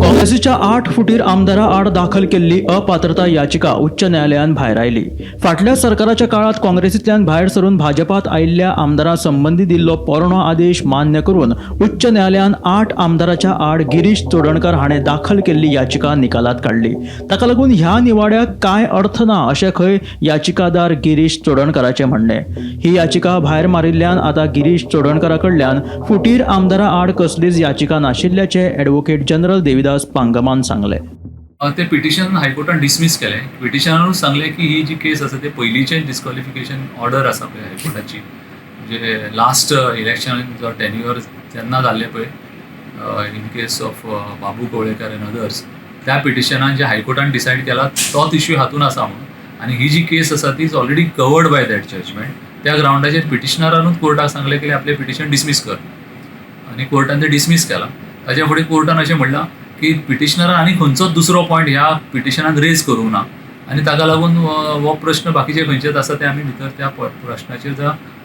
काँग्रेसीच्या 8 फुटीर आमदारा आड दाखल केल्ली अपात्रता याचिका उच्च न्यायालयान भायर आयली। फाटल्या सरकाराच्या काळात काँग्रेसींतल्यान भायर सरून भाजपात आयिल्ल्या आमदारां संबंधी दिल्लो पोरणो आदेश मान्य करून उच्च न्यायालयान 8 आमदाराच्या आड गिरीश चोडणकर हाणें दाखल केल्ली याचिका निकालात काडली। ताका लागून ह्या निवाड्याक कांय अर्थ ना अशें खंय याचिकादार गिरीश चोडणकराचें म्हणणें। ही याचिका भायर मारिल्ल्यान आतां गिरीश चोडणकरा कडल्यान फुटीर आमदारा आड कसलीच याचिका नाशिल्ल्याचें ॲडव्होकेट जनरल देविदास पांगमान सांगले। ते पिटिशन हायकोर्टान डिसमीस केलें। पिटिशनानूच सांगलें की ही जी केस आसा ते पयलींचे डिस्क्वॉलिफिकेशन ऑर्डर आसा पळय हायकोर्टाची, म्हणजे लास्ट इलेक्शन जो टेन्युअर जेन्ना जाल्लें पळय in case of Babu Kavlekar end others, त्या पिटिशनान जे हायकोर्टान डिसायड केला तोच इश्यू हातून आसा म्हणून, आनी ही जी केस आसा ती is already covered by that judgment. त्या ग्राउंडाचेर पिटिशनरानूच कोर्टाक सांगलें की आपलें पिटिशन डिसमीस कर, आनी कोर्टान तें डिसमीस केलां। ताच्या फुडें कोर्टान अशें म्हणलां की पिटिशनरान आनी खंयचोच दुसरो पॉयंट ह्या पिटिशनान रेज करूं ना, आनी ताका लागून हो प्रश्न बाकीचे खंयचेच आसा ते आमी भितर त्या प्रश्नाचेर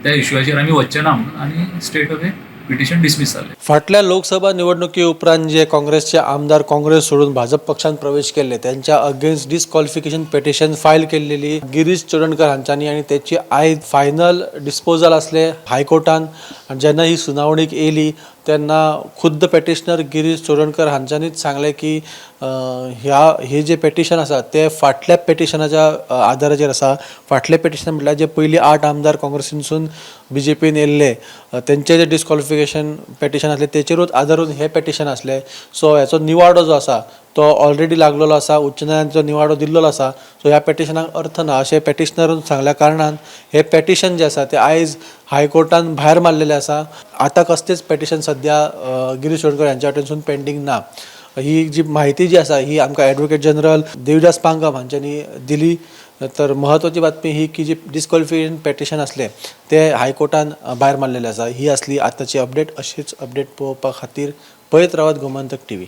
त्या इश्यूआचेर आमी वचचे ना म्हणून आनी स्ट्रेट अवे पिटिशन डिसमीस जालें। फाटल्या लोकसभा निवडणुकी उपरांत जे काँग्रेसचे आमदार काँग्रेस सोडून भाजप पक्षांत प्रवेश केले त्यांच्या अगेन्स्ट डिस्क्वॉलिफिकेशन पिटिशन फायल केलेली गिरीश चोडणकर हांच्यांनी, आणि त्याची आयज फायनल डिस्पोजल असले हायकोर्टान। जेन्ना ही सुनावणीक येयली तेन्ना खुद्द पेटिशनर गिरीश चोडणकर हांच्यांनीच सांगलें की हे जे पेटिशन आसा ते फाटल्या पेटिशनाच्या आदाराचेर आसा। फाटले पेटिशन म्हटल्यार जे पयलीं 8 आमदार काँग्रेसीनसून BJPन येयल्ले तेंचे जे डिस्क्वॉलिफिकेशन पेटिशन आसलें तेचेरूच आदारून हे पेटिशन आसलें। सो हेचो निवाडो जो आसा तो ऑलरेडी लागलेलो आसा, उच्च न्यायालयाचो निवाडो दिल्लो आसा। सो ह्या पेटिशनाक अर्थ ना अशें पेटिशनरून सांगल्या कारणान हे पेटिशन जे आसा ते आयज हायकोर्टान भायर मारलेलें आसा। आतां कसलेच पेटिशन सद्या गिरीश चोडणकर हांच्या वटेनसून पेंडींग ना। ही जी माहिती जी आसा ही आमकां ॲडव्होकेट जनरल देविदास पांगम हांच्यांनी दिली। तर महत्वाची बातमी ही की जी डिस्क्वॉलिफिकेशन पेटिशन असले ते हायकोर्टान भायर मारलेले आसा। ही असली आतांची अपडेट। अशीच अपडेट पळोवपा खातीर पळयत रावात गोमंतक TV।